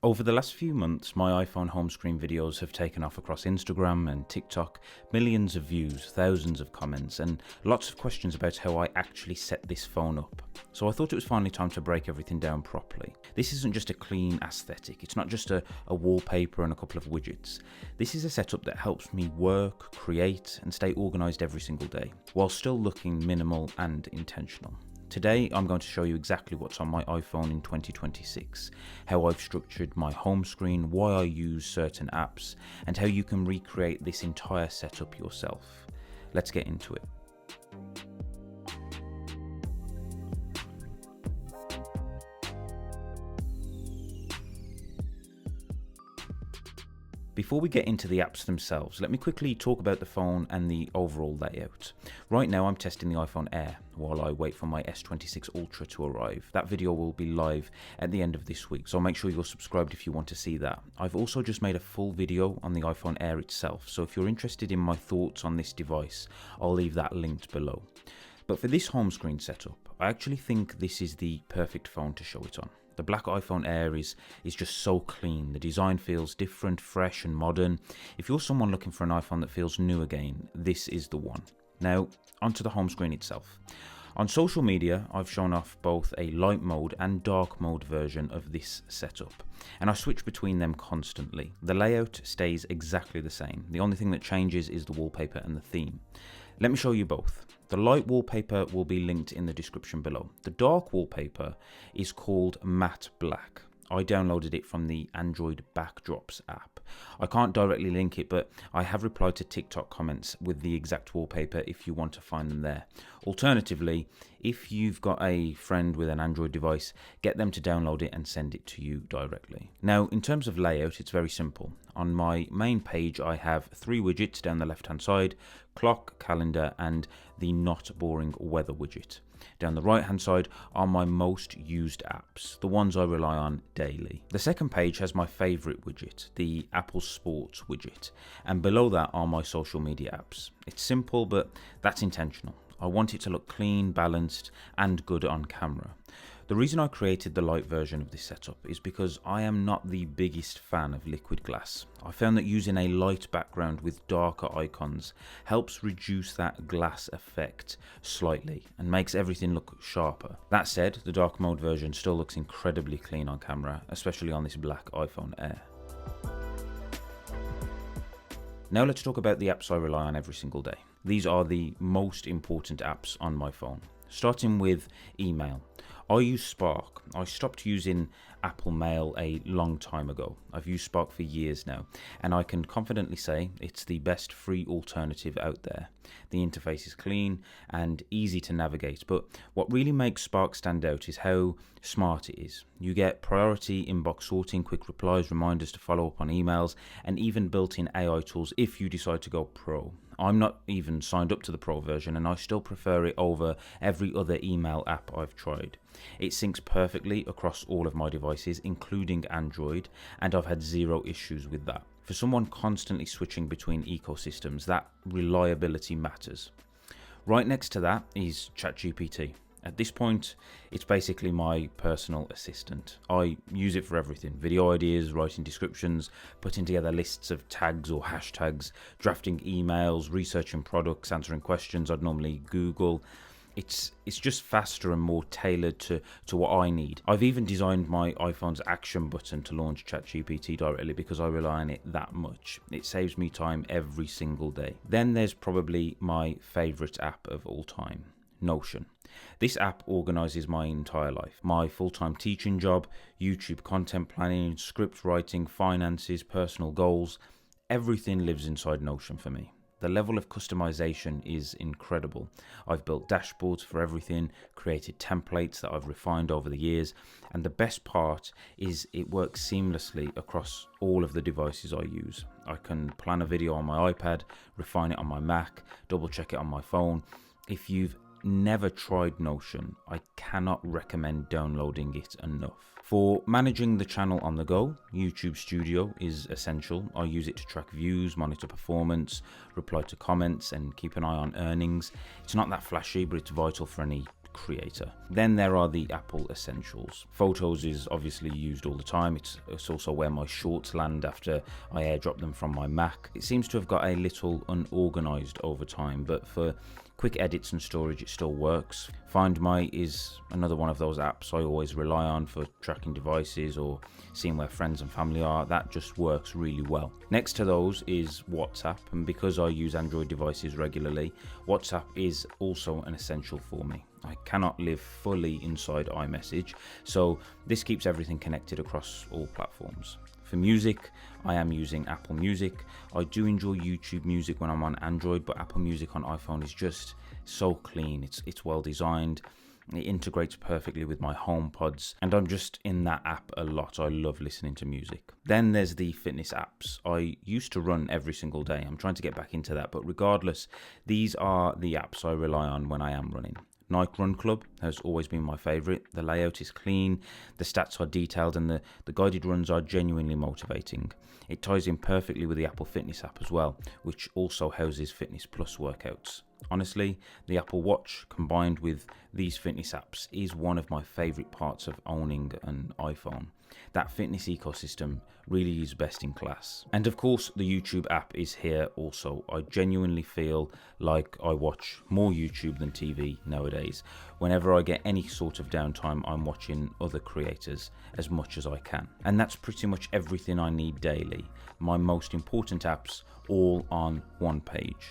Over the last few months, my iPhone home screen videos have taken off across Instagram and TikTok, millions of views, thousands of comments, and lots of questions about how I actually set this phone up. So I thought it was finally time to break everything down properly. This isn't just a clean aesthetic, it's not just a wallpaper and a couple of widgets. This is a setup that helps me work, create, and stay organised every single day, while still looking minimal and intentional. Today, I'm going to show you exactly what's on my iPhone in 2026, how I've structured my home screen, why I use certain apps, and how you can recreate this entire setup yourself. Let's get into it. Before we get into the apps themselves, let me quickly talk about the phone and the overall layout. Right now I'm testing the iPhone Air while I wait for my S26 Ultra to arrive. That video will be live at the end of this week, so make sure you're subscribed if you want to see that. I've also just made a full video on the iPhone Air itself, so if you're interested in my thoughts on this device, I'll leave that linked below. But for this home screen setup, I actually think this is the perfect phone to show it on. The black iPhone Air is just so clean. The design feels different, fresh and modern. If you're someone looking for an iPhone that feels new again, this is the one. Now, onto the home screen itself. On social media, I've shown off both a light mode and dark mode version of this setup, and I switch between them constantly. The layout stays exactly the same. The only thing that changes is the wallpaper and the theme. Let me show you both. The light wallpaper will be linked in the description below. The dark wallpaper is called Matte Black. I downloaded it from the Android Backdrops app. I can't directly link it, but I have replied to TikTok comments with the exact wallpaper if you want to find them there. Alternatively, if you've got a friend with an Android device, get them to download it and send it to you directly. Now, in terms of layout, it's very simple. On my main page, I have 3 widgets down the left-hand side: clock, calendar, and the not boring weather widget. Down the right hand side are my most used apps, the ones I rely on daily. The second page has my favourite widget, the Apple Sports widget, and below that are my social media apps. It's simple, but that's intentional. I want it to look clean, balanced, and good on camera. The reason I created the light version of this setup is because I am not the biggest fan of liquid glass. I found that using a light background with darker icons helps reduce that glass effect slightly and makes everything look sharper. That said, the dark mode version still looks incredibly clean on camera, especially on this black iPhone Air. Now let's talk about the apps I rely on every single day. These are the most important apps on my phone. Starting with email. I use Spark. I stopped using Apple Mail a long time ago. I've used Spark for years now, and I can confidently say it's the best free alternative out there. The interface is clean and easy to navigate, but what really makes Spark stand out is how smart it is. You get priority inbox sorting, quick replies, reminders to follow up on emails, and even built-in AI tools if you decide to go pro. I'm not even signed up to the Pro version, and I still prefer it over every other email app I've tried. It syncs perfectly across all of my devices, including Android, and I've had zero issues with that. For someone constantly switching between ecosystems, that reliability matters. Right next to that is ChatGPT. At this point, it's basically my personal assistant. I use it for everything: video ideas, writing descriptions, putting together lists of tags or hashtags, drafting emails, researching products, answering questions I'd normally Google. It's just faster and more tailored to what I need. I've even designed my iPhone's action button to launch ChatGPT directly because I rely on it that much. It saves me time every single day. Then there's probably my favourite app of all time, Notion. This app organises my entire life. My full-time teaching job, YouTube content planning, script writing, finances, personal goals. Everything lives inside Notion for me. The level of customization is incredible. I've built dashboards for everything, created templates that I've refined over the years, and the best part is it works seamlessly across all of the devices I use. I can plan a video on my iPad, refine it on my Mac, double check it on my phone. If you've never tried Notion, I cannot recommend downloading it enough. For managing the channel on the go, YouTube Studio is essential. I use it to track views, monitor performance, reply to comments, and keep an eye on earnings. It's not that flashy, but it's vital for any creator. Then there are the Apple essentials. Photos is obviously used all the time. It's also where my shorts land after I airdrop them from my Mac. It seems to have got a little unorganized over time, but for quick edits and storage it still works. Find My is another one of those apps I always rely on for tracking devices or seeing where friends and family are. That just works really well. Next to those is WhatsApp, and because I use Android devices regularly, WhatsApp is also an essential for me. I cannot live fully inside iMessage, so this keeps everything connected across all platforms. For music, I am using Apple Music. I do enjoy YouTube Music when I'm on Android, but Apple Music on iPhone is just so clean. It's well designed. It integrates perfectly with my HomePods, and I'm just in that app a lot. I love listening to music. Then there's the fitness apps. I used to run every single day. I'm trying to get back into that, but regardless, these are the apps I rely on when I am running. Nike Run Club has always been my favourite. The layout is clean, the stats are detailed, and the guided runs are genuinely motivating. It ties in perfectly with the Apple Fitness app as well, which also houses Fitness Plus workouts. Honestly, the Apple Watch combined with these fitness apps is one of my favourite parts of owning an iPhone. That fitness ecosystem really is best in class. And of course, the YouTube app is here also. I genuinely feel like I watch more YouTube than TV nowadays. Whenever I get any sort of downtime, I'm watching other creators as much as I can. And that's pretty much everything I need daily. My most important apps all on one page.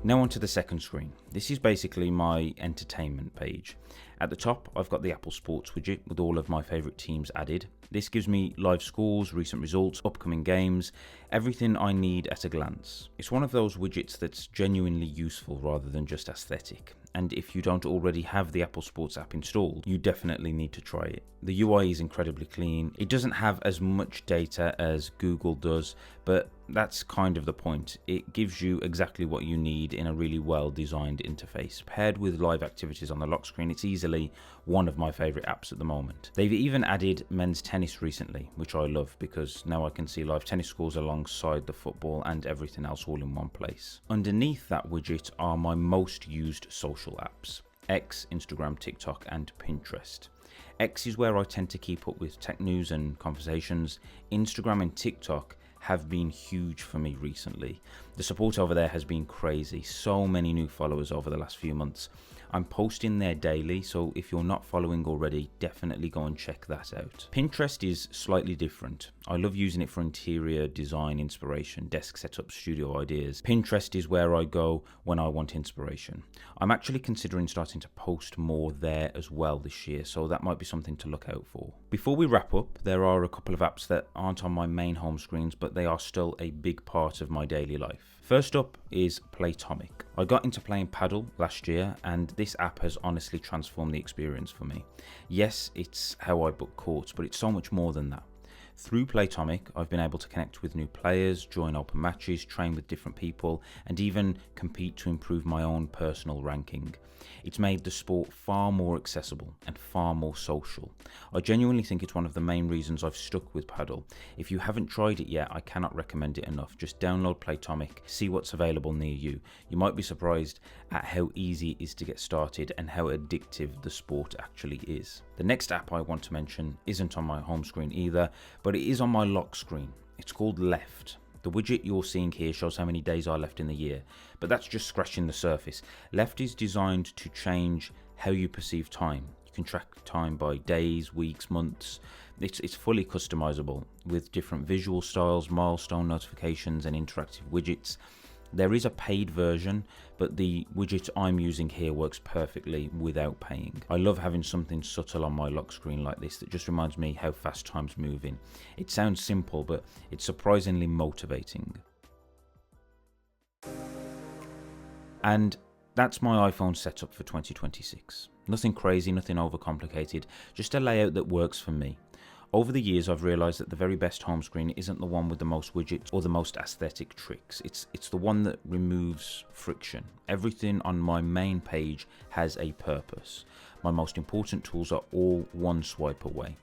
Now onto the second screen. This is basically my entertainment page. At the top, I've got the Apple Sports widget with all of my favourite teams added. This gives me live scores, recent results, upcoming games, everything I need at a glance. It's one of those widgets that's genuinely useful rather than just aesthetic. And if you don't already have the Apple Sports app installed, you definitely need to try it. The UI is incredibly clean. It doesn't have as much data as Google does, but that's kind of the point. It gives you exactly what you need in a really well designed interface. Paired with live activities on the lock screen, it's easily one of my favourite apps at the moment. They've even added men's tennis recently, which I love because now I can see live tennis scores alongside the football and everything else all in one place. Underneath that widget are my most used social apps: X, Instagram, TikTok and Pinterest. X is where I tend to keep up with tech news and conversations. Instagram and TikTok have been huge for me recently. The support over there has been crazy. So many new followers over the last few months. I'm posting there daily, so if you're not following already, definitely go and check that out. Pinterest is slightly different. I love using it for interior design inspiration, desk setup, studio ideas. Pinterest is where I go when I want inspiration. I'm actually considering starting to post more there as well this year, so that might be something to look out for. Before we wrap up, there are a couple of apps that aren't on my main home screens, but they are still a big part of my daily life. First up is Playtomic. I got into playing paddle last year, and this app has honestly transformed the experience for me. Yes, it's how I book courts, but it's so much more than that. Through Playtomic, I've been able to connect with new players, join open matches, train with different people, and even compete to improve my own personal ranking. It's made the sport far more accessible and far more social. I genuinely think it's one of the main reasons I've stuck with paddle. If you haven't tried it yet, I cannot recommend it enough. Just download Playtomic, see what's available near you. You might be surprised at how easy it is to get started and how addictive the sport actually is. The next app I want to mention isn't on my home screen either, but it is on my lock screen. It's called Left. The widget you're seeing here shows how many days are left in the year, but that's just scratching the surface. Left is designed to change how you perceive time. You can track time by days, weeks, months. It's fully customizable with different visual styles, milestone notifications and interactive widgets. There is a paid version, but the widget I'm using here works perfectly without paying. I love having something subtle on my lock screen like this that just reminds me how fast time's moving. It sounds simple, but it's surprisingly motivating. And that's my iPhone setup for 2026. Nothing crazy, nothing overcomplicated, just a layout that works for me. Over the years, I've realised that the very best home screen isn't the one with the most widgets or the most aesthetic tricks. It's the one that removes friction. Everything on my main page has a purpose. My most important tools are all one swipe away.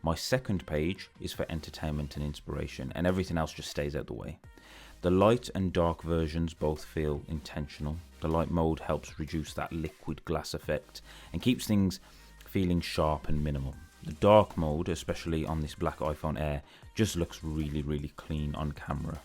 My second page is for entertainment and inspiration, and everything else just stays out the way. The light and dark versions both feel intentional. The light mode helps reduce that liquid glass effect and keeps things feeling sharp and minimal. The dark mode, especially on this black iPhone Air, just looks really clean on camera.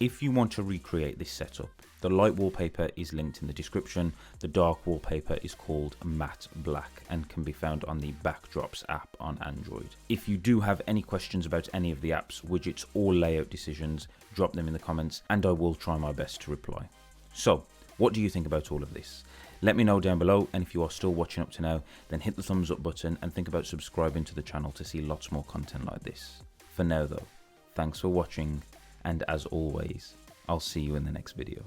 If you want to recreate this setup, the light wallpaper is linked in the description. The dark wallpaper is called Matte Black and can be found on the Backdrops app on Android. If you do have any questions about any of the apps, widgets or layout decisions, drop them in the comments and I will try my best to reply. So, what do you think about all of this? Let me know down below, and if you are still watching up to now, then hit the thumbs up button and think about subscribing to the channel to see lots more content like this. For now though, thanks for watching, and as always, I'll see you in the next video.